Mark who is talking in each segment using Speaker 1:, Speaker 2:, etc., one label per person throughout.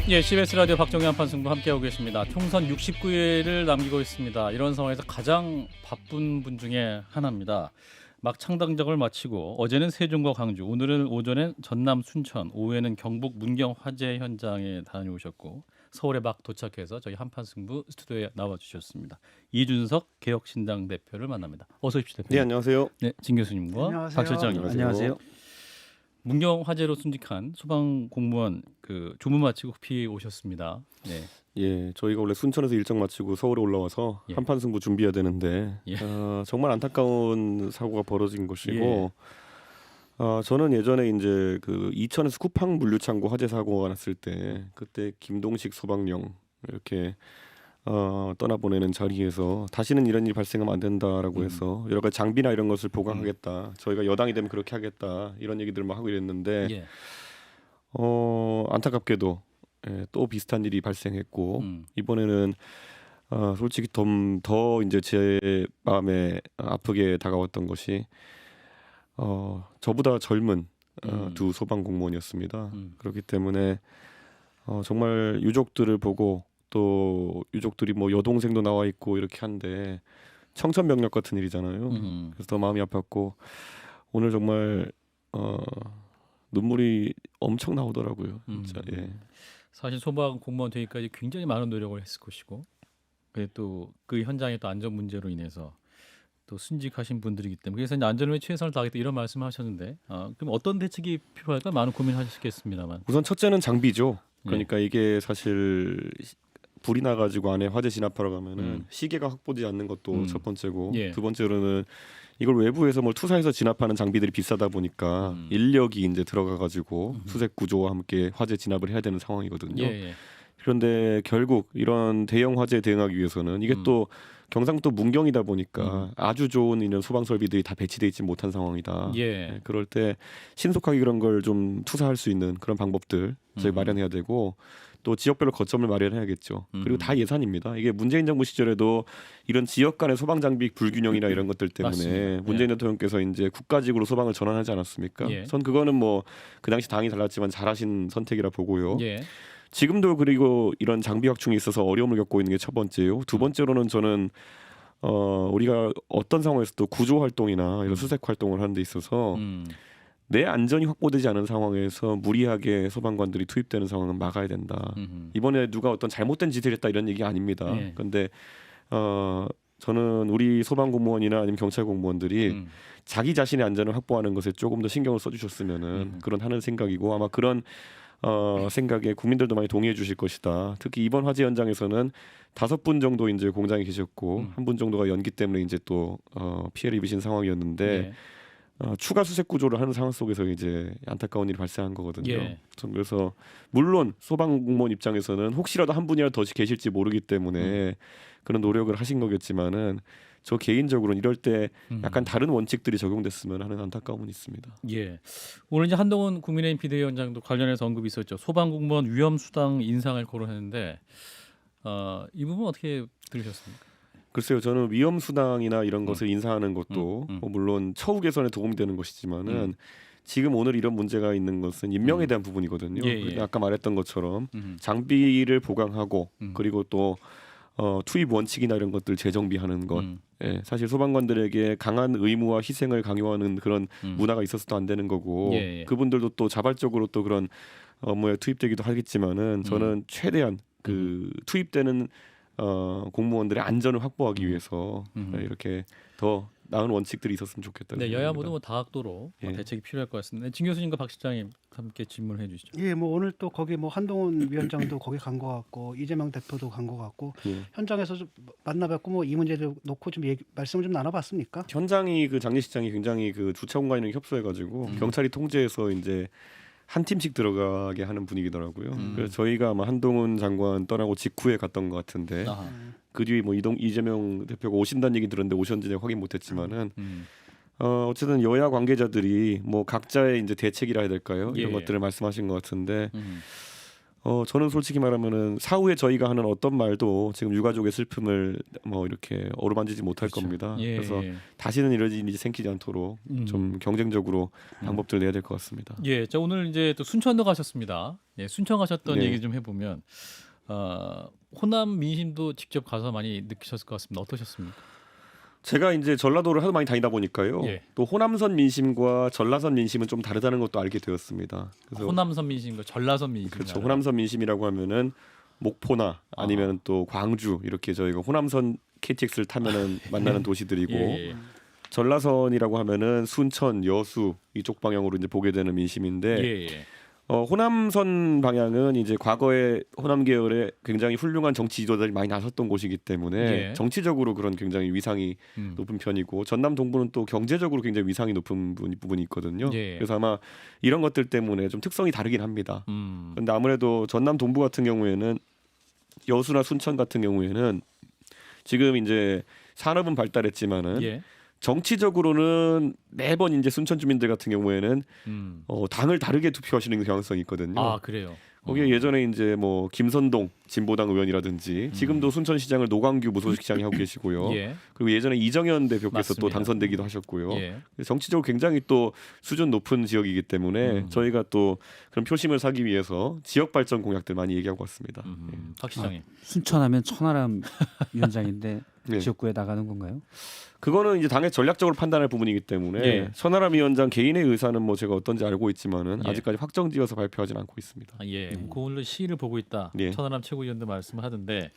Speaker 1: 예, CBS 라디오 박정희 한판승부 함께하고 계십니다. 총선 69일을 남기고 있습니다. 이런 상황에서 가장 바쁜 분 중에 하나입니다. 막 창당작을 마치고 어제는 세종과 광주, 오늘은 오전엔 전남 순천, 오후에는 경북 문경 화재 현장에 다녀오셨고 서울에 막 도착해서 저희 한판승부 스튜디오에 나와주셨습니다. 이준석 개혁신당 대표를 만납니다. 어서 오십시오, 대표님.
Speaker 2: 네, 안녕하세요.
Speaker 1: 네, 진 교수님과
Speaker 3: 안녕하세요.
Speaker 1: 박 실장님.
Speaker 2: 안녕하세요.
Speaker 1: 문경 화재로 순직한 소방 공무원 조문 마치고 급히 오셨습니다. 네.
Speaker 2: 예, 저희가 원래 순천에서 일정 마치고 서울에 올라와서
Speaker 1: 예.
Speaker 2: 한판 승부 준비해야 되는데
Speaker 1: 예.
Speaker 2: 정말 안타까운 사고가 벌어진 것이고
Speaker 1: 예.
Speaker 2: 저는 예전에 이제 그 이천에서 쿠팡 물류창고 화재 사고가 났을 때 그때 김동식 소방령 이렇게 떠나보내는 자리에서 다시는 이런 일이 발생하면 안 된다라고 해서 여러 가지 장비나 이런 것을 보강하겠다. 저희가 여당이 되면 그렇게 하겠다. 이런 얘기들을 막 하고 이랬는데
Speaker 1: 예.
Speaker 2: 안타깝게도 또 비슷한 일이 발생했고 이번에는 솔직히 더 이제 제 마음에 아프게 다가왔던 것이 저보다 젊은 두 소방 공무원이었습니다. 그렇기 때문에 정말 유족들을 보고 또 유족들이 뭐 여동생도 나와 있고 이렇게 한데 청천벽력 같은 일이잖아요. 그래서 더 마음이 아팠고 오늘 정말 눈물이 엄청 나오더라고요. 진짜. 예.
Speaker 1: 사실 소방 공무원 되기까지 굉장히 많은 노력을 했을 것이고, 또 그 현장의 또 안전 문제로 인해서 또 순직하신 분들이기 때문에 그래서 이제 안전을 위해 최선을 다하겠다 이런 말씀하셨는데, 그럼 어떤 대책이 필요할까 많은 고민하셨겠습니다만.
Speaker 2: 우선 첫째는 장비죠. 그러니까 이게 사실 불이 나가지고 안에 화재 진압하러 가면은 시계가 확보되지 않는 것도 첫 번째고
Speaker 1: 예.
Speaker 2: 두 번째로는 이걸 외부에서 뭘 투사해서 진압하는 장비들이 비싸다 보니까 인력이 이제 들어가가지고 수색 구조와 함께 화재 진압을 해야 되는 상황이거든요.
Speaker 1: 예.
Speaker 2: 그런데 결국 이런 대형 화재에 대응하기 위해서는 이게 또 경상도 문경이다 보니까 아주 좋은 이런 소방 설비들이 다 배치돼 있지 못한 상황이다.
Speaker 1: 예.
Speaker 2: 그럴 때 신속하게 그런 걸 좀 투사할 수 있는 그런 방법들 저희 마련해야 되고 또 지역별로 거점을 마련해야겠죠. 그리고 다 예산입니다. 이게 문재인 정부 시절에도 이런 지역 간의 소방 장비 불균형이나 이런 것들 때문에
Speaker 1: 맞습니다.
Speaker 2: 문재인 대통령께서 이제 국가직으로 소방을 전환하지 않았습니까?
Speaker 1: 예.
Speaker 2: 전 그거는 뭐 그 당시 당이 달랐지만 잘하신 선택이라 보고요.
Speaker 1: 예.
Speaker 2: 지금도 그리고 이런 장비 확충에 있어서 어려움을 겪고 있는 게 첫 번째요. 두 번째로는 저는 우리가 어떤 상황에서도 구조 활동이나 이런 수색 활동을 하는 데 있어서 내 안전이 확보되지 않은 상황에서 무리하게 소방관들이 투입되는 상황은 막아야 된다. 이번에 누가 어떤 잘못된 짓을 했다 이런 얘기 아닙니다.
Speaker 1: 예.
Speaker 2: 그런데 저는 우리 소방 공무원이나 아니면 경찰 공무원들이 자기 자신의 안전을 확보하는 것에 조금 더 신경을 써주셨으면은 그런 하는 생각이고 아마 그런 생각에 국민들도 많이 동의해 주실 것이다. 특히 이번 화재 현장에서는 5분 정도 이제 공장에 계셨고 1분 정도가 연기 때문에 이제 또 피해를 입으신 상황이었는데
Speaker 1: 예.
Speaker 2: 추가 수색 구조를 하는 상황 속에서 이제 안타까운 일이 발생한 거거든요.
Speaker 1: 예.
Speaker 2: 그래서 물론 소방 공무원 입장에서는 혹시라도 한 분이라도 더 계실지 모르기 때문에 그런 노력을 하신 거겠지만은 저 개인적으로는 이럴 때 약간 다른 원칙들이 적용됐으면 하는 안타까움은 있습니다.
Speaker 1: 예. 오늘 이제 한동훈 국민의힘 비대위원장도 관련해서 언급이 있었죠. 소방 공무원 위험 수당 인상을 거론했는데 이 부분 어떻게 들으셨습니까?
Speaker 2: 글쎄요, 저는 위험 수당이나 이런 것을 인상하는 것도 뭐 물론 처우 개선에 도움이 되는 것이지만은 지금 오늘 이런 문제가 있는 것은 인명에 대한 부분이거든요.
Speaker 1: 예.
Speaker 2: 아까 말했던 것처럼 장비를 보강하고 그리고 또 투입 원칙이나 이런 것들 재정비하는 것. 예, 사실 소방관들에게 강한 의무와 희생을 강요하는 그런 문화가 있어서도 안 되는 거고
Speaker 1: 예.
Speaker 2: 그분들도 또 자발적으로 또 그런 업무에 투입되기도 하겠지만은 저는 최대한 그 투입되는 공무원들의 안전을 확보하기 위해서 이렇게 더 나은 원칙들이 있었으면 좋겠다.
Speaker 1: 네, 여야 모두 뭐 다각도로
Speaker 2: 예.
Speaker 1: 대책이 필요할 것 같습니다. 진 교수님과 박 실장님 함께 질문해 주시죠.
Speaker 3: 예, 뭐 오늘 또 거기 뭐 한동훈 위원장도 거기 간 것 같고 이재명 대표도 간 것 같고
Speaker 2: 예.
Speaker 3: 현장에서 좀 만나뵙고 뭐 이 문제를 놓고 좀 말씀을 좀 나눠봤습니까?
Speaker 2: 현장이 그 장례식장이 굉장히 그 주차 공간이랑 협소해가지고 경찰이 통제해서 이제 한 팀씩 들어가게 하는 분위기더라고요. 그래서 저희가 아마 한동훈 장관 떠나고 직후에 갔던 것 같은데
Speaker 1: 아하.
Speaker 2: 그 뒤에 뭐 이재명 대표가 오신다는 얘기 들었는데 오셨는지 확인 못했지만은 어쨌든 여야 관계자들이 뭐 각자의 이제 대책이라 해야 될까요? 이런
Speaker 1: 예.
Speaker 2: 것들을 말씀하신 것 같은데 저는 솔직히 말하면은 사후에 저희가 하는 어떤 말도 지금 유가족의 슬픔을 뭐 이렇게 어루만지지 못할
Speaker 1: 그렇죠.
Speaker 2: 겁니다.
Speaker 1: 예,
Speaker 2: 그래서
Speaker 1: 예.
Speaker 2: 다시는 이런 일이 생기지 않도록 좀 경쟁적으로 방법들 내야 될 것 같습니다.
Speaker 1: 예, 저 오늘 이제 또 순천도 가셨습니다. 예, 순천 가셨던
Speaker 2: 네.
Speaker 1: 얘기 좀 해보면 호남 민심도 직접 가서 많이 느끼셨을 것 같습니다. 어떠셨습니까?
Speaker 2: 제가 이제 전라도를 하도 많이 다니다 보니까요.
Speaker 1: 예.
Speaker 2: 또 호남선 민심과 전라선 민심은 좀 다르다는 것도 알게 되었습니다. 그래서
Speaker 1: 호남선 민심과 전라선 민심.
Speaker 2: 그렇죠. 호남선 민심이라고 하면은 목포나 아니면 또 광주 이렇게 저희가 호남선 KTX를 타면은 만나는 도시들이고
Speaker 1: 예, 예.
Speaker 2: 전라선이라고 하면은 순천, 여수 이쪽 방향으로 이제 보게 되는 민심인데
Speaker 1: 예, 예.
Speaker 2: 호남선 방향은 이제 과거에 호남 계열에 굉장히 훌륭한 정치 지도자들이 많이 나섰던 곳이기 때문에
Speaker 1: 예.
Speaker 2: 정치적으로 그런 굉장히 위상이 높은 편이고 전남 동부는 또 경제적으로 굉장히 위상이 높은 부분이 있거든요.
Speaker 1: 예.
Speaker 2: 그래서 아마 이런 것들 때문에 좀 특성이 다르긴 합니다.
Speaker 1: 음.
Speaker 2: 그런데 아무래도 전남 동부 같은 경우에는 여수나 순천 같은 경우에는 지금 이제 산업은 발달했지만은
Speaker 1: 예.
Speaker 2: 정치적으로는 매번 이제 순천 주민들 같은 경우에는 당을 다르게 투표하시는 경향성이 있거든요.
Speaker 1: 아, 그래요.
Speaker 2: 거기에 예전에 이제 뭐 김선동 진보당 의원이라든지 지금도 순천시장을 노광규 무소식시장이 하고 계시고요.
Speaker 1: 예.
Speaker 2: 그리고 예전에 이정현 대표께서
Speaker 1: 맞습니다.
Speaker 2: 또 당선되기도 하셨고요.
Speaker 1: 예.
Speaker 2: 정치적으로 굉장히 또 수준 높은 지역이기 때문에 저희가 또 그런 표심을 사기 위해서 지역 발전 공약들 많이 얘기하고 왔습니다.
Speaker 1: 박 시장님.
Speaker 4: 순천하면 천하람 위원장인데
Speaker 2: 네.
Speaker 4: 지역구에 나가는 건가요?
Speaker 2: 그거는 이제 당의 전략적으로 판단할 부분이기 때문에
Speaker 1: 예.
Speaker 2: 천하람 위원장 개인의 의사는 뭐 제가 어떤지 알고 있지만은
Speaker 1: 예.
Speaker 2: 아직까지 확정지어서 발표하지는 않고 있습니다.
Speaker 1: 아, 예. 그 오늘 시위를 보고 있다.
Speaker 2: 예.
Speaker 1: 천하람 최고위원도 말씀을 하던데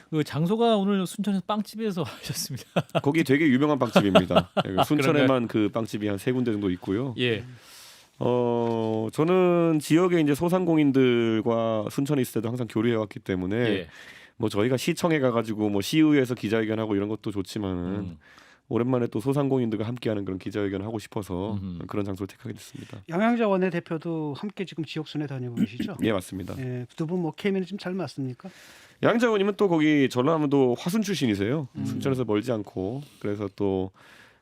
Speaker 1: 그 장소가 오늘 순천에서 빵집에서 하셨습니다.
Speaker 2: 거기 되게 유명한 빵집입니다. 순천에만 그 빵집이 한 3군데 정도 있고요.
Speaker 1: 예.
Speaker 2: 저는 지역에 이제 소상공인들과 순천에 있을 때도 항상 교류해 왔기 때문에
Speaker 1: 예.
Speaker 2: 뭐 저희가 시청에 가가지고 뭐 시의회에서 기자회견하고 이런 것도 좋지만은 오랜만에 또 소상공인들과 함께하는 그런 기자회견을 하고 싶어서 그런 장소를 택하게 됐습니다.
Speaker 3: 양양자 원내대표도 함께 지금 지역 순회 다니고 계시죠?
Speaker 2: 예, 맞습니다.
Speaker 3: 예, 두 분 뭐 케미는 좀 잘 맞습니까?
Speaker 2: 양자원님은 또 거기 전라남도 화순 출신이세요. 순천에서 멀지 않고 그래서 또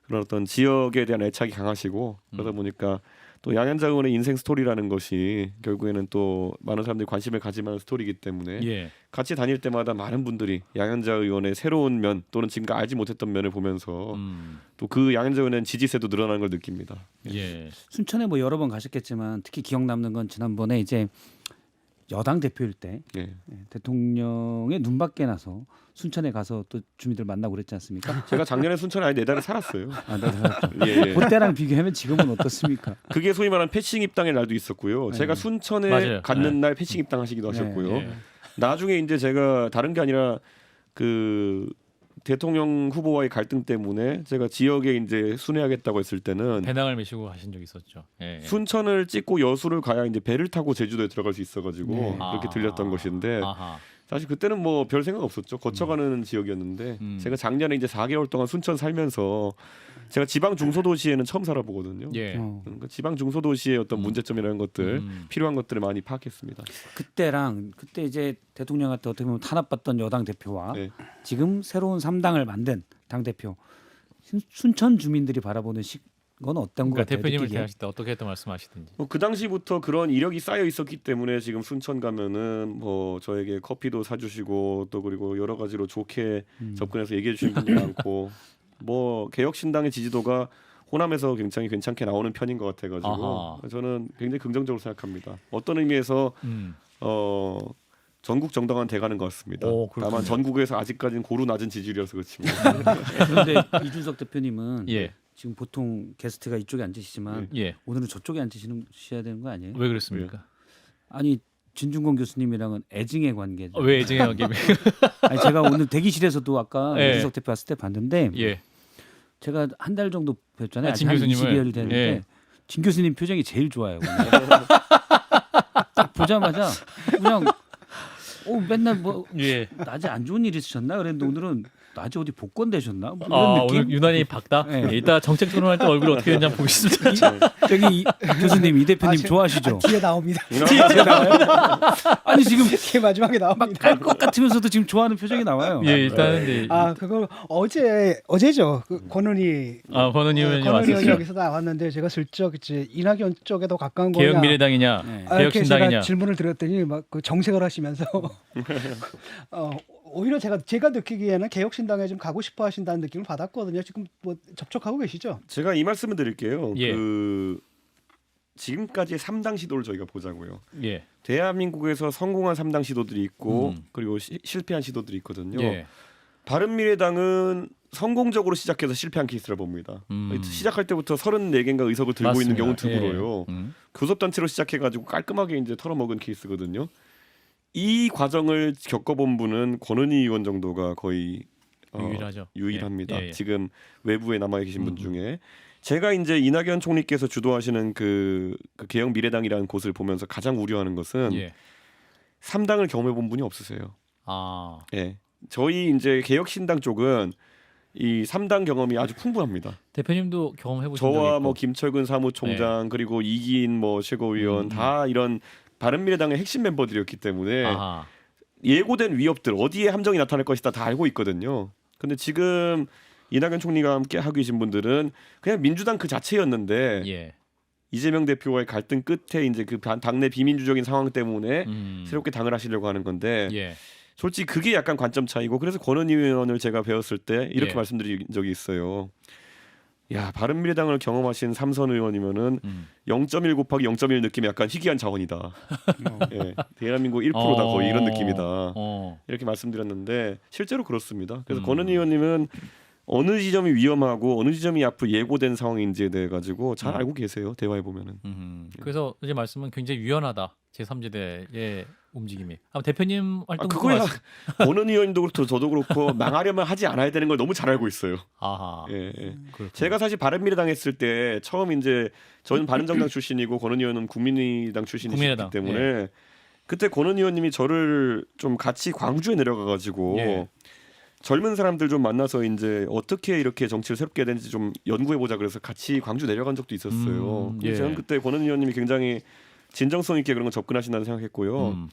Speaker 2: 그런 어떤 지역에 대한 애착이 강하시고 그러다 보니까 또 양현자 의원의 인생 스토리라는 것이 결국에는 또 많은 사람들이 관심을 가지는 스토리이기 때문에
Speaker 1: 예.
Speaker 2: 같이 다닐 때마다 많은 분들이 양현자 의원의 새로운 면 또는 지금까지 알지 못했던 면을 보면서 또 그 양현자 의원의 지지세도 늘어나는 걸 느낍니다.
Speaker 1: 예.
Speaker 4: 순천에 뭐 여러 번 가셨겠지만 특히 기억 남는 건 지난번에 이제 여당 대표일 때
Speaker 2: 예.
Speaker 4: 대통령의 눈밖에 나서 순천에 가서 또 주민들 만나고 그랬지 않습니까?
Speaker 2: 제가 작년에 순천에 아예 4달을 살았어요.
Speaker 4: 아, 네,
Speaker 2: 예, 예.
Speaker 4: 그때랑 비교하면 지금은 어떻습니까?
Speaker 2: 그게 소위 말하는 패싱 입당의 날도 있었고요. 제가 순천에
Speaker 1: 맞아요.
Speaker 2: 갔는 날 패싱 입당하시기도 하셨고요.
Speaker 1: 예.
Speaker 2: 나중에 이제 제가 다른 게 아니라 그 대통령 후보와의 갈등 때문에 제가 지역에 이제 순회하겠다고 했을 때는
Speaker 1: 배낭을 메시고 하신 적 있었죠. 예.
Speaker 2: 순천을 찍고 여수를 가야 이제 배를 타고 제주도에 들어갈 수 있어가지고
Speaker 4: 네.
Speaker 2: 그렇게 들렸던 것인데
Speaker 1: 아하.
Speaker 2: 사실 그때는 뭐 별 생각 없었죠. 거쳐가는 지역이었는데 제가 작년에 이제 4개월 동안 순천 살면서 제가 지방 중소도시에는 처음 살아보거든요.
Speaker 1: 예.
Speaker 2: 그러니까 지방 중소도시의 어떤 문제점이라는 것들 필요한 것들을 많이 파악했습니다.
Speaker 4: 그때 이제 대통령한테 어떻게 보면 탄압받던 여당 대표와
Speaker 2: 네.
Speaker 4: 지금 새로운 3당을 만든 당 대표 순천 주민들이 바라보는 건 어떤 것
Speaker 1: 그러니까
Speaker 4: 같아요?
Speaker 1: 대표님을
Speaker 4: 느끼기에?
Speaker 1: 대하실 때 어떻게 또 말씀하시든지.
Speaker 2: 그 당시부터 그런 이력이 쌓여 있었기 때문에 지금 순천 가면은 뭐 저에게 커피도 사주시고 또 그리고 여러 가지로 좋게 접근해서 얘기해 주시는 분이 많고 뭐 개혁신당의 지지도가 호남에서 굉장히 괜찮게 나오는 편인 것 같아가지고
Speaker 1: 아하.
Speaker 2: 저는 굉장히 긍정적으로 생각합니다. 어떤 의미에서 전국 정당화는 돼가는 것 같습니다.
Speaker 1: 오, 그렇군요.
Speaker 2: 다만 전국에서 아직까지는 고루 낮은 지지율이어서 그렇지만
Speaker 4: 그런데 이준석 대표님은
Speaker 1: 예.
Speaker 4: 지금 보통 게스트가 이쪽에 앉으시지만
Speaker 1: 예.
Speaker 4: 오늘은 저쪽에 앉으셔야 되는 거 아니에요?
Speaker 1: 왜 그랬습니까?
Speaker 4: 아니 진중권 교수님이랑은 애증의 관계죠.
Speaker 1: 왜 애증의 관계?
Speaker 4: 아니 제가 오늘 대기실에서도 아까
Speaker 1: 예.
Speaker 4: 이준석 대표 왔을 때 봤는데
Speaker 1: 예.
Speaker 4: 제가 한 달 정도 뵀잖아요.
Speaker 1: 아, 진
Speaker 4: 한
Speaker 1: 교수님을?
Speaker 4: 20여일 됐는데
Speaker 1: 예.
Speaker 4: 진 교수님 표정이 제일 좋아요. 딱 보자마자 그냥 맨날 뭐
Speaker 1: 예.
Speaker 4: 낮에 안 좋은 일 있으셨나 그랬는데 오늘은 낮에 어디 복권 되셨나? 뭐
Speaker 1: 아,
Speaker 4: 이런 느낌.
Speaker 1: 오늘 유난히 밝다.
Speaker 4: 네.
Speaker 1: 이따 정책 토론할 때 얼굴이 어떻게 되는지 한번 보겠습니다.
Speaker 4: 저기 교수님 이 대표님 좋아하시죠?
Speaker 3: 뒤에 나옵니다.
Speaker 4: 아니 지금
Speaker 3: 뒤에 마지막에 나옵니다.
Speaker 4: 갈 것 같으면서도 지금 좋아하는 표정이 나와요.
Speaker 1: 예, 일단은 네.
Speaker 3: 아 그거 어제죠. 그 권은희
Speaker 1: 권은희 의원이
Speaker 3: 권은희 의원이
Speaker 1: 왔었어요.
Speaker 3: 여기서 나왔는데 제가 슬쩍 이제 이낙연 쪽에 더 가까운 거냐
Speaker 1: 개혁미래당이냐,
Speaker 4: 네.
Speaker 3: 이렇게 제가
Speaker 1: 개혁신당이냐.
Speaker 3: 질문을 드렸더니 막 그 정색을 하시면서 오히려 제가 느끼기에는 개혁신당에 좀 가고 싶어 하신다는 느낌을 받았거든요. 지금 뭐 접촉하고 계시죠?
Speaker 2: 제가 이 말씀을 드릴게요.
Speaker 1: 예.
Speaker 2: 그 지금까지의 3당 시도를 저희가 보자고요.
Speaker 1: 예.
Speaker 2: 대한민국에서 성공한 3당 시도들이 있고
Speaker 1: 음.
Speaker 2: 그리고 실패한 시도들이 있거든요.
Speaker 1: 예.
Speaker 2: 바른미래당은 성공적으로 시작해서 실패한 케이스를 봅니다. 시작할 때부터 34개인가 의석을 들고 있는 경우 드물어요. 교섭단체로 시작해가지고 깔끔하게 이제 털어먹은 케이스거든요. 이 과정을 겪어본 분은 권은희 의원 정도가 거의
Speaker 1: 유일하죠.
Speaker 2: 유일합니다.
Speaker 1: 예, 예.
Speaker 2: 지금 외부에 남아 계신 분 중에 제가 이제 이낙연 총리께서 주도하시는 그 개혁 미래당이라는 곳을 보면서 가장 우려하는 것은
Speaker 1: 예.
Speaker 2: 3당을 경험해 본 분이 없으세요.
Speaker 1: 아,
Speaker 2: 예. 저희 이제 개혁신당 쪽은 이 3당 경험이 아주 풍부합니다.
Speaker 1: 대표님도 경험해 보신 적이
Speaker 2: 저와
Speaker 1: 있고.
Speaker 2: 뭐 김철근 사무총장 그리고 이기인 뭐 최고위원 다 이런 바른미래당의 핵심 멤버들이었기 때문에
Speaker 1: 아하.
Speaker 2: 예고된 위협들 어디에 함정이 나타날 것이다 다 알고 있거든요. 근데 지금 이낙연 총리가 함께 하고 계신 분들은 그냥 민주당 그 자체였는데
Speaker 1: 예.
Speaker 2: 이재명 대표와의 갈등 끝에 이제 그 당내 비민주적인 상황 때문에 새롭게 당을 하시려고 하는 건데
Speaker 1: 예.
Speaker 2: 솔직히 그게 약간 관점 차이고 그래서 권은희 의원을 제가 배웠을 때 이렇게
Speaker 1: 예.
Speaker 2: 말씀드린 적이 있어요. 야 바른미래당을 경험하신 삼선 의원이면은 0.1 곱하기 0.1 느낌이 약간 희귀한 자원이다. 예, 대한민국 1%다 거의 이런 느낌이다. 이렇게 말씀드렸는데 실제로 그렇습니다. 그래서 권은희 의원님은 어느 지점이 위험하고 어느 지점이 앞으로 예고된 상황인지에 대해 가지고 잘 알고 계세요. 대화해 보면은.
Speaker 1: 그래서 이제 말씀은 굉장히 유연하다. 제3지대의 움직임이. 아마 대표님 활동
Speaker 2: 그거야. 권은희 의원도 그렇고 저도 그렇고 망하려면 하지 않아야 되는 걸 너무 잘 알고 있어요.
Speaker 1: 아하.
Speaker 2: 예, 예.
Speaker 1: 그렇군요.
Speaker 2: 제가 사실 바른미래당 했을 때 처음 이제 저는 바른정당 출신이고 권은희 의원은 국민의당 출신이기
Speaker 1: 국민의당,
Speaker 2: 때문에 그때 권은희 의원님이 저를 좀 같이 광주에 내려가 가지고
Speaker 1: 예.
Speaker 2: 젊은 사람들 좀 만나서 이제 어떻게 이렇게 정치를 새롭게 해야 되는지 좀 연구해 보자 그래서 같이 광주 내려간 적도 있었어요.
Speaker 1: 예.
Speaker 2: 저는 그때 권은희 의원님이 굉장히 진정성 있게 그런 거 접근하신다는 생각했고요.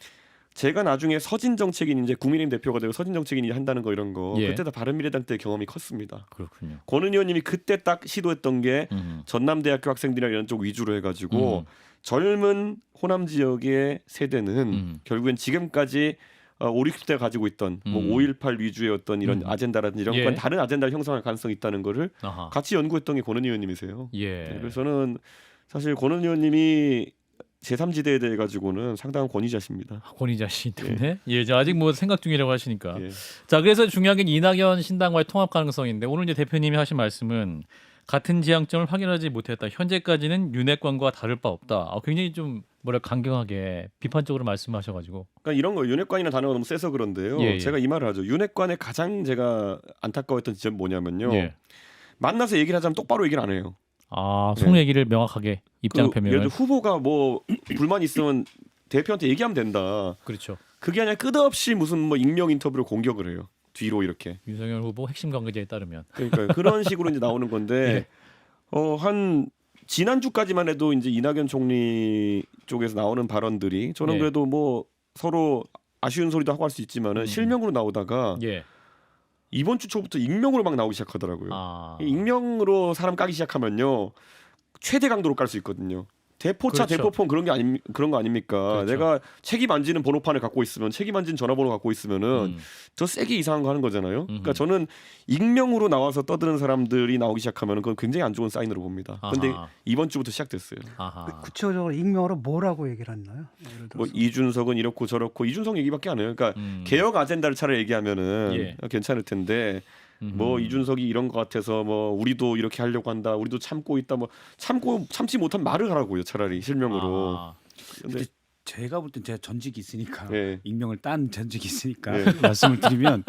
Speaker 2: 제가 나중에 서진 정책인 이제 국민의힘 대표가 되고 서진 정책인이 한다는 거 이런 거
Speaker 1: 예.
Speaker 2: 그때 다 바른미래당 때 경험이 컸습니다.
Speaker 1: 그렇군요.
Speaker 2: 권은희 의원님이 그때 딱 시도했던 게 전남대학교 학생들이나 이런 쪽 위주로 해가지고 젊은 호남 지역의 세대는 결국엔 지금까지 5, 60대가 가지고 있던 뭐 5.18 위주의 어떤 이런 아젠다라든지 이런
Speaker 1: 예.
Speaker 2: 건 다른 아젠다를 형성할 가능성이 있다는 거를
Speaker 1: 아하.
Speaker 2: 같이 연구했던 게 권은희 의원님이세요.
Speaker 1: 예.
Speaker 2: 네, 그래서 저는 사실 권은희 의원님이 제3지대에 대해 가지고는 상당한 권위자십니다.
Speaker 1: 권위자시기 때문에 예, 저 아직 뭐 생각 중이라고 하시니까.
Speaker 2: 예.
Speaker 1: 자, 그래서 중요한 게 이낙연 신당과의 통합 가능성인데 오늘 이제 대표님이 하신 말씀은 같은 지향점을 확인하지 못했다. 현재까지는 윤핵관과 다를 바 없다. 굉장히 좀 뭐랄 강경하게 비판적으로 말씀하셔가지고.
Speaker 2: 그러니까 이런 거 윤핵관이라는 단어가 너무 세서 그런데요.
Speaker 1: 예, 예.
Speaker 2: 제가 이 말을 하죠. 윤핵관의 가장 제가 안타까웠던 지점이 뭐냐면요.
Speaker 1: 예.
Speaker 2: 만나서 얘기를 하자면 똑바로 얘기를 안 해요.
Speaker 1: 속 얘기를 명확하게 입장
Speaker 2: 예를
Speaker 1: 표명을.
Speaker 2: 들어 후보가 뭐 불만 있으면 대표한테 얘기하면 된다.
Speaker 1: 그렇죠.
Speaker 2: 그게 아니라 끝없이 무슨 뭐 익명 인터뷰를 공격을 해요. 뒤로 이렇게.
Speaker 1: 윤석열 후보 핵심 관계자에 따르면.
Speaker 2: 그러니까 그런 식으로 이제 나오는 건데 한 지난주까지만 해도 이제 이낙연 총리 쪽에서 나오는 발언들이 저는
Speaker 1: 예.
Speaker 2: 그래도 뭐 서로 아쉬운 소리도 하고 할 수 있지만은 실명으로 나오다가
Speaker 1: 예.
Speaker 2: 이번 주 초부터 익명으로 막 나오기 시작하더라고요.
Speaker 1: 아.
Speaker 2: 이 익명으로 사람 까기 시작하면요 최대 강도로 깔 수 있거든요. 대포차,
Speaker 1: 그렇죠.
Speaker 2: 대포폰 그런 거 아닙니까?
Speaker 1: 그렇죠.
Speaker 2: 내가 책임 안 지는 번호판을 갖고 있으면 책임 안 지는 전화번호 갖고 있으면은 더 세게 이상한 거 하는 거잖아요. 그러니까 저는 익명으로 나와서 떠드는 사람들이 나오기 시작하면 그건 굉장히 안 좋은 사인으로 봅니다. 그런데
Speaker 1: 아하.
Speaker 2: 이번 주부터 시작됐어요.
Speaker 1: 아하.
Speaker 3: 구체적으로 익명으로 뭐라고 얘기를 했나요? 예를 들어서.
Speaker 2: 뭐 이준석은 이렇고 저렇고 이준석 얘기밖에 안 해요. 그러니까 개혁 아젠다를 차라리 얘기하면은
Speaker 1: 예.
Speaker 2: 괜찮을 텐데 뭐 이준석이 이런 것 같아서 뭐 우리도 이렇게 하려고 한다. 우리도 참고 있다. 뭐 참지 못한 말을 하라고요. 차라리 실명으로.
Speaker 1: 아.
Speaker 2: 근데
Speaker 4: 제가 볼 땐 제가 전직이 있으니까
Speaker 2: 예.
Speaker 4: 익명을 딴 전직이 있으니까
Speaker 2: 예.
Speaker 4: 말씀을 드리면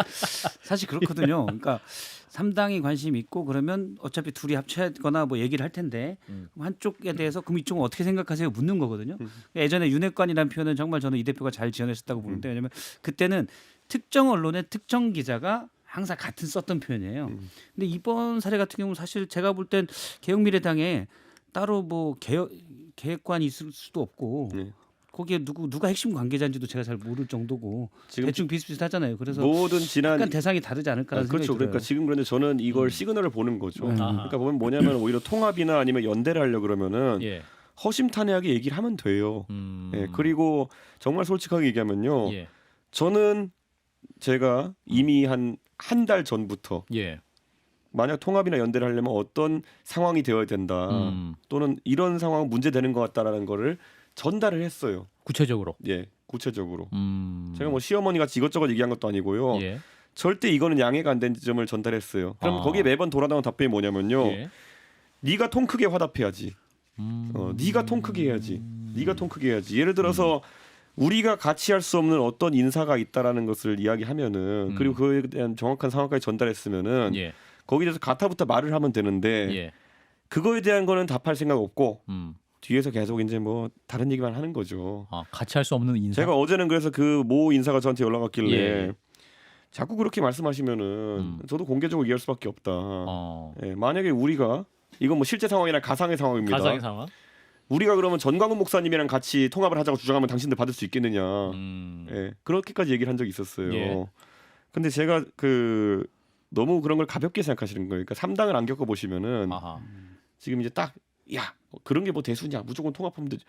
Speaker 4: 사실 그렇거든요. 그러니까 3당이 관심 있고 그러면 어차피 둘이 합쳐거나 뭐 얘기를 할 텐데 그럼 한쪽에 대해서 그럼 이쪽은 어떻게 생각하세요? 묻는 거거든요. 예전에 윤핵관이라는 표현은 정말 저는 이 대표가 잘 지어냈었다고 보는데 왜냐하면 그때는 특정 언론의 특정 기자가 항상 같은 썼던 표현이에요. 근데 이번 사례 같은 경우는 사실 제가 볼 땐 개혁미래당에 따로 뭐 계획관이 있을 수도 없고 거기에 누가 핵심 관계자인지도 제가 잘 모를 정도고
Speaker 2: 지금
Speaker 4: 대충 비슷비슷하잖아요. 그래서
Speaker 2: 모든 지난
Speaker 4: 약간 대상이 다르지 않을까라는 생각이
Speaker 2: 그렇죠.
Speaker 4: 들어요.
Speaker 2: 그러니까 지금 그런데 저는 이걸 시그널을 보는 거죠.
Speaker 1: 아하.
Speaker 2: 그러니까 보면 뭐냐면 오히려 통합이나 아니면 연대를 하려 그러면은
Speaker 1: 예.
Speaker 2: 허심탄회하게 얘기를 하면 돼요. 예, 그리고 정말 솔직하게 얘기하면요.
Speaker 1: 예.
Speaker 2: 저는 제가 이미 한 달 전부터
Speaker 1: 예.
Speaker 2: 만약 통합이나 연대를 하려면 어떤 상황이 되어야 된다. 또는 이런 상황은 문제되는 것 같다라는 거를 전달을 했어요.
Speaker 1: 구체적으로.
Speaker 2: 예, 구체적으로.
Speaker 1: 음.
Speaker 2: 제가 뭐 시어머니 같이 이것저것 얘기한 것도 아니고요.
Speaker 1: 예.
Speaker 2: 절대 이거는 양해가 안 되는 지점을 전달했어요. 그럼
Speaker 1: 아.
Speaker 2: 거기에 매번 돌아나온 답변이 뭐냐면요.
Speaker 1: 예.
Speaker 2: 네가 통 크게 화답해야지. 네가 통 크게 해야지. 네가 통 크게 해야지. 예를 들어서 우리가 같이 할 수 없는 어떤 인사가 있다라는 것을 이야기하면은 그리고 그에 대한 정확한 상황까지 전달했으면은
Speaker 1: 예.
Speaker 2: 거기에 대해서 가타부터 말을 하면 되는데
Speaker 1: 예.
Speaker 2: 그거에 대한 거는 답할 생각 없고
Speaker 1: 음.
Speaker 2: 뒤에서 계속 이제 뭐 다른 얘기만 하는 거죠.
Speaker 1: 아, 같이 할 수 없는 인사.
Speaker 2: 제가 어제는 그래서 그 모 인사가 저한테 연락 왔길래
Speaker 1: 예.
Speaker 2: 자꾸 그렇게 말씀하시면은 저도 공개적으로 얘기할 수밖에 없다. 예, 만약에 우리가 이건 뭐 실제 상황이나 가상의 상황입니다.
Speaker 1: 가상의 상황.
Speaker 2: 우리가 그러면 전광훈 목사님이랑 같이 통합을 하자고 주장하면 당신들 받을 수 있겠느냐. 예, 그렇게까지 얘기를 한 적이 있었어요.
Speaker 1: 예.
Speaker 2: 근데 제가 그 너무 그런 걸 가볍게 생각하시는 거예요. 그러니까 3당을 안 겪어 보시면은
Speaker 1: 아하.
Speaker 2: 지금 이제 딱 야 그런 게 뭐 대수냐 무조건 통합하면 되지.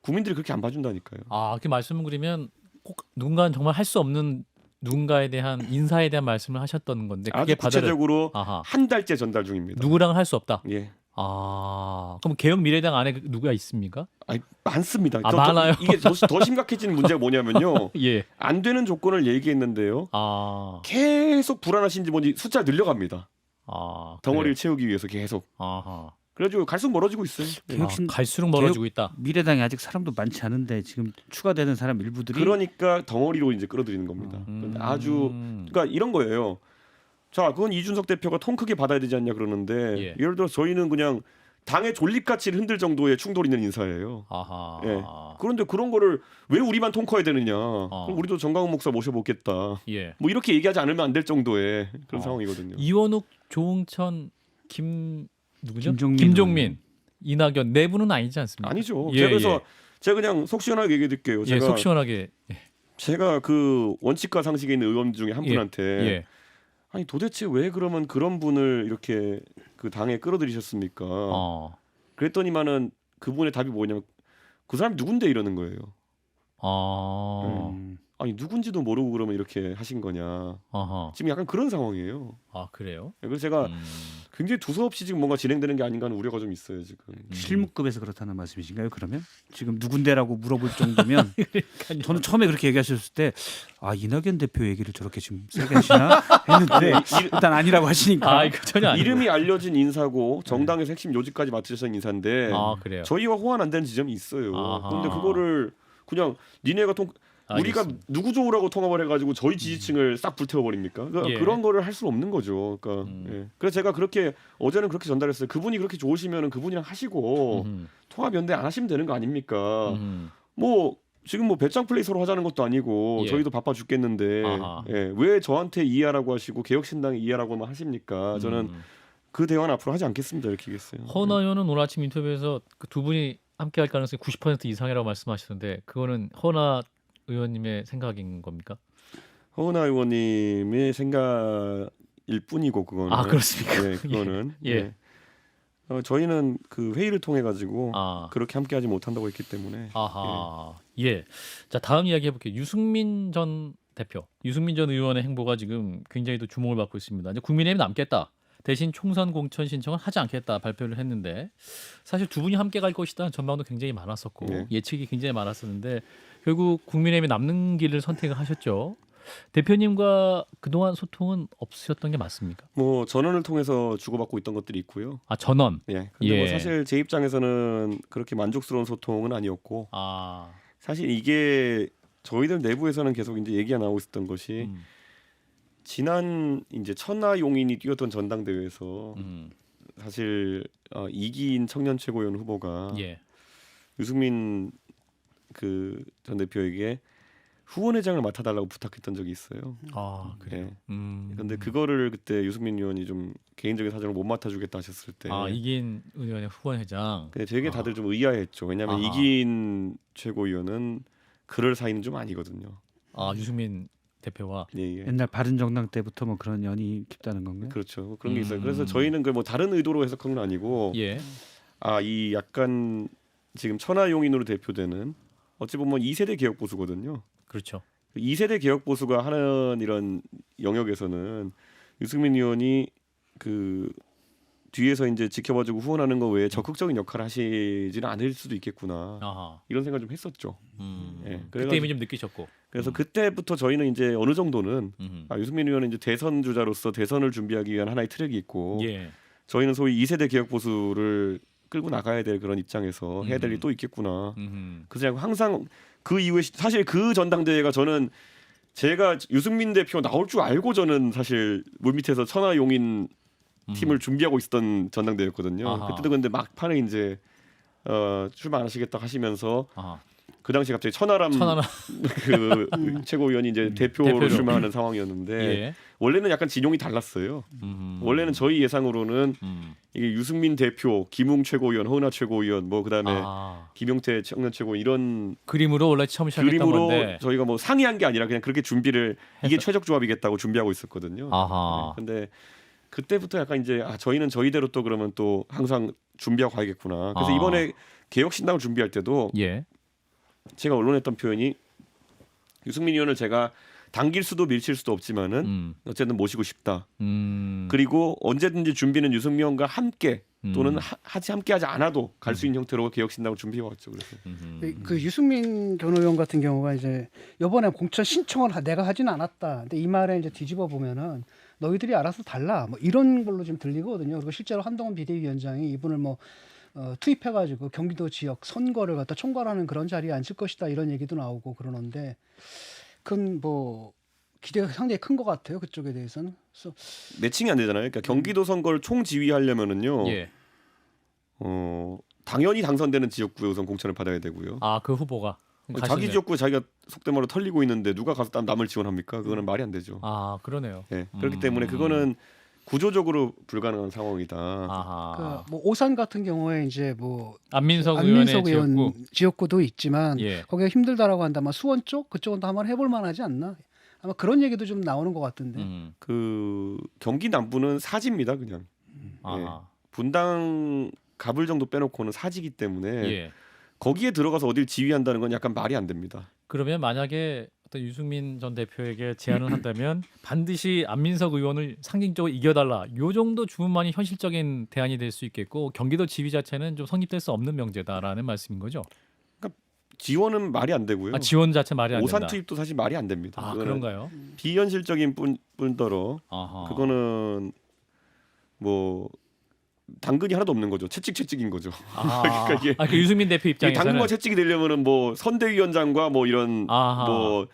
Speaker 2: 국민들이 그렇게 안 봐준다니까요.
Speaker 1: 아, 이렇게 말씀을 드리면 꼭 누군가는 정말 할 수 없는 누군가에 대한 인사에 대한 말씀을 하셨던 건데 그게
Speaker 2: 아주 구체적으로
Speaker 1: 아하.
Speaker 2: 한 달째 전달 중입니다.
Speaker 1: 누구랑 할 수 없다.
Speaker 2: 예.
Speaker 1: 아, 그럼 개혁 미래당 안에 누가 있습니까?
Speaker 2: 아니, 많습니다.
Speaker 1: 아, 많아요?
Speaker 2: 이게 더 심각해지는 문제가 뭐냐면요.
Speaker 1: 예.
Speaker 2: 안 되는 조건을 얘기했는데요.
Speaker 1: 아.
Speaker 2: 계속 불안하신지 뭔지 숫자가 늘려갑니다.
Speaker 1: 아.
Speaker 2: 덩어리를
Speaker 1: 그래요?
Speaker 2: 채우기 위해서 계속.
Speaker 1: 아하.
Speaker 2: 그래가지고 갈수록 멀어지고 있어요. 예.
Speaker 4: 개혁신-
Speaker 1: 갈수록 멀어지고 있다.
Speaker 4: 미래당이 아직 사람도 많지 않은데 지금 추가되는 사람 일부들이
Speaker 2: 그러니까 덩어리로 이제 끌어들이는 겁니다. 아주 그러니까 이런 거예요. 자, 그건 이준석 대표가 통 크게 받아야 되지 않냐 그러는데
Speaker 1: 예.
Speaker 2: 예를 들어 저희는 그냥 당의 존립 가치를 흔들 정도의 충돌 있는 인사예요.
Speaker 1: 아하.
Speaker 2: 예. 그런데 그런 거를 왜 우리만 통 커야 되느냐? 그럼 우리도 정강훈 목사 모셔보겠다.
Speaker 1: 예.
Speaker 2: 뭐 이렇게 얘기하지 않으면 안 될 정도의 그런
Speaker 1: 어.
Speaker 2: 상황이거든요.
Speaker 1: 이원욱, 조응천, 누구죠?
Speaker 4: 김종민
Speaker 1: 이낙연 네 분은 아니지 않습니까?
Speaker 2: 아니죠.
Speaker 1: 예,
Speaker 2: 제가 그래서
Speaker 1: 예.
Speaker 2: 제가 그냥 속 시원하게 얘기해 드릴게요.
Speaker 1: 예, 속 시원하게.
Speaker 2: 제가 그 원칙과 상식에 있는 의원 중에 한
Speaker 1: 예.
Speaker 2: 분한테
Speaker 1: 예.
Speaker 2: 아니 도대체 왜 그러면 그런 분을 이렇게 그 당에 끌어들이셨습니까? 그랬더니만은 그분의 답이 뭐냐면 그 사람이 누군데 이러는 거예요. 아니 누군지도 모르고 그러면 이렇게 하신 거냐.
Speaker 1: 아하.
Speaker 2: 지금 약간 그런 상황이에요.
Speaker 1: 아, 그래요?
Speaker 2: 그래서 제가 굉장히 두서없이 지금 뭔가 진행되는 게 아닌가 하는 우려가 좀 있어요 지금.
Speaker 4: 실무급에서 그렇다는 말씀이신가요? 그러면 지금 누군데라고 물어볼 정도면 저는 처음에 그렇게 얘기하셨을 때 아 이낙연 대표 얘기를 저렇게 지금 세게 하시나 했는데 일단 아니라고 하시니까
Speaker 1: 아, 이거 전혀 아니고.
Speaker 2: 이름이 알려진 인사고 정당에서 핵심 요직까지 맡으셨던 인사인데
Speaker 1: 아, 그래요.
Speaker 2: 저희와 호환 안 되는 지점이 있어요.
Speaker 1: 아하.
Speaker 2: 그런데 그거를 그냥 니네가 우리가
Speaker 1: 알겠습니다.
Speaker 2: 누구 좋으라고 통합을 해가지고 저희 지지층을 싹 불태워버립니까? 그러니까
Speaker 1: 예.
Speaker 2: 그런 거를 할 수는 없는 거죠. 그러니까 예. 그래서 제가 그렇게 어제는 그렇게 전달했어요. 그분이 그렇게 좋으시면은 그분이랑 하시고 통합 연대 안 하시면 되는 거 아닙니까? 뭐 지금 뭐 배짱 플레이 서로 하자는 것도 아니고
Speaker 1: 예.
Speaker 2: 저희도 바빠 죽겠는데
Speaker 1: 아하.
Speaker 2: 예. 왜 저한테 이해하라고 하시고 개혁신당에 이해하라고만 하십니까? 저는 그 대화는 앞으로 하지 않겠습니다. 이렇게 얘기했어요.
Speaker 1: 허나 의원은 오늘 아침 인터뷰에서 그 두 분이 함께 할 가능성이 90% 이상이라고 말씀하셨는데 그거는 허나 의원님의 생각인 겁니까?
Speaker 2: 허은하 의원님의 생각일 뿐이고 그거는
Speaker 1: 아, 그렇습니까?
Speaker 2: 네, 그거는
Speaker 1: 예.
Speaker 2: 예. 저희는 그 회의를 통해 가지고
Speaker 1: 아.
Speaker 2: 그렇게 함께하지 못한다고 했기 때문에
Speaker 1: 아하. 예. 자, 다음 이야기 해볼게요. 유승민 전 대표, 유승민 전 의원의 행보가 지금 굉장히 또 주목을 받고 있습니다. 이제 국민의힘 남겠다. 대신 총선 공천 신청은 하지 않겠다 발표를 했는데 사실 두 분이 함께 갈 것이다는 전망도 굉장히 많았었고
Speaker 2: 네.
Speaker 1: 예측이 굉장히 많았었는데 결국 국민의힘이 남는 길을 선택을 하셨죠. 대표님과 그동안 소통은 없으셨던 게 맞습니까?
Speaker 2: 뭐 전원을 통해서 주고받고 있던 것들이 있고요.
Speaker 1: 아, 전원.
Speaker 2: 예. 근데 뭐
Speaker 1: 예.
Speaker 2: 사실 제 입장에서는 그렇게 만족스러운 소통은 아니었고
Speaker 1: 아.
Speaker 2: 사실 이게 저희들 내부에서는 계속 이제 얘기가 나오고 있었던 것이 지난 이제 천하용인이 뛰었던 전당대회에서 사실 이기인 청년 최고위원 후보가
Speaker 1: 예.
Speaker 2: 유승민 그 전 대표에게 후원회장을 맡아달라고 부탁했던 적이 있어요.
Speaker 1: 아 그래요.
Speaker 2: 예. 근데 그거를 그때 유승민 의원이 좀 개인적인 사정을 못 맡아주겠다 하셨을 때,
Speaker 1: 아 이긴 의원의 후원회장.
Speaker 2: 근데 되게 다들 좀 의아했죠. 왜냐하면
Speaker 1: 아하.
Speaker 2: 이긴 최고위원은 그럴 사이는 좀 아니거든요.
Speaker 1: 아 유승민 대표와.
Speaker 2: 예.
Speaker 4: 옛날 바른정당 때부터 뭐 그런 연이 깊다는 건가요?
Speaker 2: 그렇죠. 그런 게 있어요. 그래서 저희는 그 뭐 다른 의도로 해석한 건 아니고,
Speaker 1: 예.
Speaker 2: 이 약간 지금 천하용인으로 대표되는 어찌 보면 2세대 개혁 보수거든요.
Speaker 1: 그렇죠.
Speaker 2: 2세대 개혁 보수가 하는 이런 영역에서는 유승민 의원이 그 뒤에서 이제 지켜봐주고 후원하는 거 외에 적극적인 역할을 하시지는 않을 수도 있겠구나,
Speaker 1: 아하.
Speaker 2: 이런 생각을 좀 했었죠. 예,
Speaker 1: 그때 이미 좀 느끼셨고.
Speaker 2: 그래서 그때부터 저희는 이제 어느 정도는
Speaker 1: 음.
Speaker 2: 유승민 의원은 이제 대선 주자로서 대선을 준비하기 위한 하나의 트랙이 있고,
Speaker 1: 예.
Speaker 2: 저희는 소위 2세대 개혁 보수를 끌고 나가야 될 그런 입장에서 해야 될 일이 또 있겠구나. 그래서 항상 그 이후에 사실 그 전당대회가 저는 제가 유승민 대표 나올 줄 알고 저는 사실 물밑에서 천하용인 팀을 준비하고 있었던 전당대회였거든요.
Speaker 1: 아하.
Speaker 2: 그때도 근데 막판에 이제 출마 안 하시겠다 하시면서
Speaker 1: 아하.
Speaker 2: 그 당시 갑자기 천하람 그 최고위원이 이제 대표로
Speaker 1: 대표로.
Speaker 2: 출마하는 상황이었는데,
Speaker 1: 예.
Speaker 2: 원래는 약간 진용이 달랐어요. 원래는 저희 예상으로는 이게 유승민 대표, 김웅 최고위원, 허은하 최고위원, 뭐 그다음에 김용태 청년 최고 이런
Speaker 1: 그림으로 원래 처음 시작했던
Speaker 2: 그림으로
Speaker 1: 건데.
Speaker 2: 저희가 뭐 상의한 게 아니라 그냥 그렇게 준비를 이게 최적 조합이겠다고 준비하고 있었거든요.
Speaker 1: 아하.
Speaker 2: 근데 그때부터 약간 이제 저희는 저희대로 또 그러면 또 항상 준비하고 가야겠구나. 그래서 이번에 개혁신당을 준비할 때도
Speaker 1: 예.
Speaker 2: 제가 언론에 했던 표현이, 유승민 의원을 제가 당길 수도 밀칠 수도 없지만은 어쨌든 모시고 싶다. 그리고 언제든지 준비는 유승민 의원과 함께 또는 함께 하지 않아도 갈 수 있는 형태로 개혁신당을 준비해 왔죠. 그래서
Speaker 3: 그 유승민 전 의원 같은 경우가 이제 이번에 공천 신청을 내가 하지는 않았다. 근데 이 말에 이제 뒤집어 보면은 너희들이 알아서 달라. 뭐 이런 걸로 좀 들리거든요. 그리고 실제로 한동훈 비대위원장이 이분을 뭐 투입해가지고 경기도 지역 선거를 갖다 총괄하는 그런 자리에 앉힐 것이다, 이런 얘기도 나오고 그러는데, 그건 뭐 기대가 상당히 큰 것 같아요, 그쪽에 대해서는. 그래서
Speaker 2: 매칭이 안 되잖아요. 그러니까 경기도 선거를 총지휘하려면은요,
Speaker 1: 예.
Speaker 2: 당연히 당선되는 지역구에 우선 공천을 받아야 되고요.
Speaker 1: 그 후보가
Speaker 2: 자기 지역구에 자기가 속된 말로 털리고 있는데 누가 가서 남을 지원합니까? 그거는 말이 안 되죠.
Speaker 1: 그러네요.
Speaker 2: 네. 그렇기 때문에 그거는 구조적으로 불가능한 상황이다.
Speaker 1: 아하.
Speaker 3: 뭐 오산 같은 경우에 이제 뭐
Speaker 1: 안민석 의원의
Speaker 3: 의원
Speaker 1: 지역구.
Speaker 3: 지역구도 있지만
Speaker 1: 예.
Speaker 3: 거기가 힘들다라고 한다면 수원 쪽 그쪽은 또 한번 해볼 만하지 않나? 아마 그런 얘기도 좀 나오는 것 같은데.
Speaker 2: 그 경기 남부는 사지입니다, 그냥.
Speaker 1: 아하.
Speaker 2: 분당 갑을 정도 빼놓고는 사지기 때문에
Speaker 1: 예.
Speaker 2: 거기에 들어가서 어딜 지휘한다는 건 약간 말이 안 됩니다.
Speaker 1: 그러면 만약에 어떤 유승민 전 대표에게 제안을 한다면 반드시 안민석 의원을 상징적으로 이겨달라. 요 정도 주문만이 현실적인 대안이 될 수 있겠고, 경기도 지휘 자체는 좀 성립될 수 없는 명제다라는 말씀인 거죠.
Speaker 2: 지원은 말이 안 되고요.
Speaker 1: 지원 자체 말이 안
Speaker 2: 오산
Speaker 1: 된다.
Speaker 2: 투입도 사실 말이 안 됩니다. 그거는
Speaker 1: 그런가요?
Speaker 2: 비현실적인 뿐더러
Speaker 1: 아하.
Speaker 2: 그거는 뭐 당근이 하나도 없는 거죠. 채찍인 거죠. 그러니까 이게
Speaker 1: 그 유승민 대표 입장에서는
Speaker 2: 당근과 채찍이 되려면은 뭐 선대위원장과 뭐 이런 뭐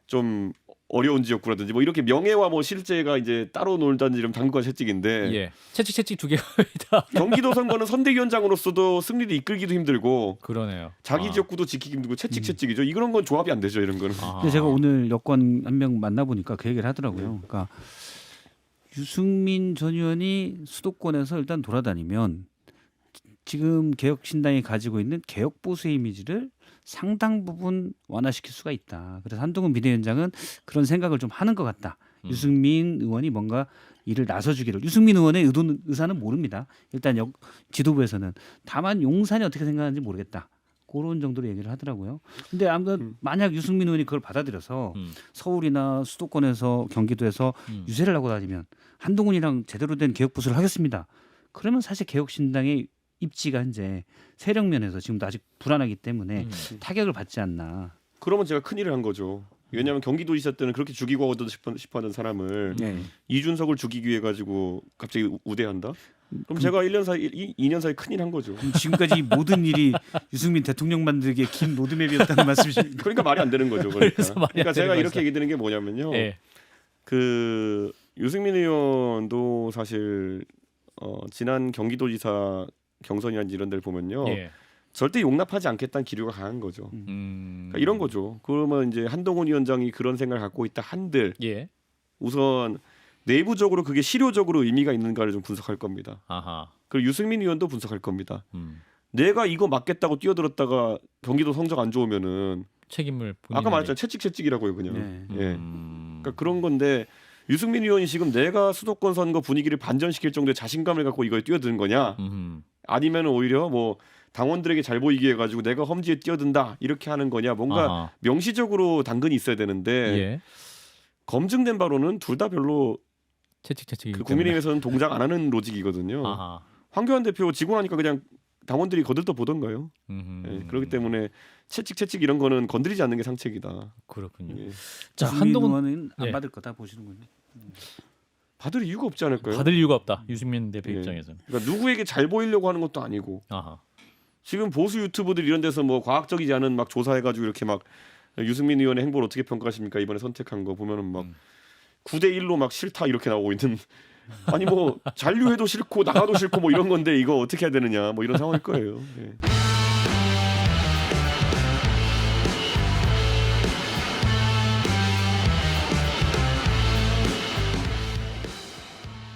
Speaker 2: 좀 어려운 지역구라든지 뭐 이렇게 명예와 뭐 실제가 이제 따로 놀다든지 이런 당근과 채찍인데,
Speaker 1: 예. 채찍 두 개가 있다.
Speaker 2: 경기도 선거는 선대위원장으로서도 승리를 이끌기도 힘들고
Speaker 1: 그러네요.
Speaker 2: 자기 지역구도 지키기 힘들고 채찍이죠. 이런 건 조합이 안 되죠, 이런 거는.
Speaker 4: 근데 제가 오늘 여권 한 명 만나보니까 그 얘기를 하더라고요. 그러니까 유승민 전 의원이 수도권에서 일단 돌아다니면 지금 개혁신당이 가지고 있는 개혁 보수의 이미지를 상당 부분 완화시킬 수가 있다. 그래서 한동훈 비대위원장은 그런 생각을 좀 하는 것 같다. 유승민 의원이 뭔가 이를 나서주기를. 유승민 의원의 의사는 모릅니다. 일단 지도부에서는. 다만 용산이 어떻게 생각하는지 모르겠다. 그런 정도로 얘기를 하더라고요. 근데 아무튼 만약 유승민 의원이 그걸 받아들여서 서울이나 수도권에서 경기도에서 유세를 하고 다니면 한동훈이랑 제대로 된 개혁 보수를 하겠습니다. 그러면 사실 개혁신당의 입지가 이제 세력 면에서 지금도 아직 불안하기 때문에 타격을 받지 않나.
Speaker 2: 그러면 제가 큰일을 한 거죠. 왜냐하면 경기도지사 때는 그렇게 죽이고 하고 싶어하던 사람을 이준석을 죽이기 위해 가지고 갑자기 우대한다? 그럼 제가 1년 사이, 2년 사이 큰일 한 거죠.
Speaker 4: 지금까지 모든 일이 유승민 대통령 만들기에 긴 로드맵이었다는 말씀이십니까?
Speaker 2: 그러니까 말이 안 되는 거죠. 그러니까 제가 이렇게 얘기 드는 게 뭐냐면요. 그 유승민 의원도 사실 지난 경기도지사 경선이라든지 이런 데를 보면요. 절대 용납하지 않겠다는 기류가 강한 거죠. 그러니까 이런 거죠. 그러면 이제 한동훈 위원장이 그런 생각을 갖고 있다 한들
Speaker 1: 예.
Speaker 2: 우선 내부적으로 그게 실효적으로 의미가 있는가를 좀 분석할 겁니다.
Speaker 1: 아하.
Speaker 2: 그리고 유승민 의원도 분석할 겁니다.
Speaker 1: 음.
Speaker 2: 내가 이거 맞겠다고 뛰어들었다가 경기도 성적 안 좋으면은
Speaker 1: 책임을
Speaker 2: 아까 말했잖아요. 채찍이라고요 그냥.
Speaker 4: 네.
Speaker 2: 예. 그러니까 그런 건데 유승민 의원이 지금 내가 수도권 선거 분위기를 반전시킬 정도의 자신감을 갖고 이거에 뛰어드는 거냐? 아니면 오히려 뭐 당원들에게 잘 보이게 해가지고 내가 험지에 뛰어든다 이렇게 하는 거냐? 뭔가
Speaker 1: 아하.
Speaker 2: 명시적으로 당근이 있어야 되는데
Speaker 1: 예.
Speaker 2: 검증된 바로는 둘 다 별로
Speaker 1: 채찍.
Speaker 2: 그 국민의힘에서는 동작 안 하는 로직이거든요.
Speaker 1: 아하.
Speaker 2: 황교안 대표 지고 나니까 그냥 당원들이 거들떠 보던가요. 예, 그렇기 때문에 채찍 이런 거는 건드리지 않는 게 상책이다.
Speaker 1: 그렇군요.
Speaker 2: 예.
Speaker 1: 자,
Speaker 4: 유승민
Speaker 1: 한동훈
Speaker 4: 의원은 안
Speaker 1: 예.
Speaker 4: 받을 거다 보시는군요.
Speaker 2: 받을 이유가 없지 않을까요?
Speaker 1: 받을 이유가 없다. 유승민 대표
Speaker 2: 예.
Speaker 1: 입장에서는.
Speaker 2: 그러니까 누구에게 잘 보이려고 하는 것도 아니고
Speaker 1: 아하.
Speaker 2: 지금 보수 유튜브들 이런 데서 뭐 과학적이지 않은 막 조사해가지고 이렇게 막 유승민 의원의 행보를 어떻게 평가하십니까? 이번에 선택한 거 보면은 막 9대 1로 막 싫다 이렇게 나오고 있는 아니 뭐 잔류해도 싫고 나가도 싫고 뭐 이런 건데 이거 어떻게 해야 되느냐 뭐 이런 상황일 거예요. 예.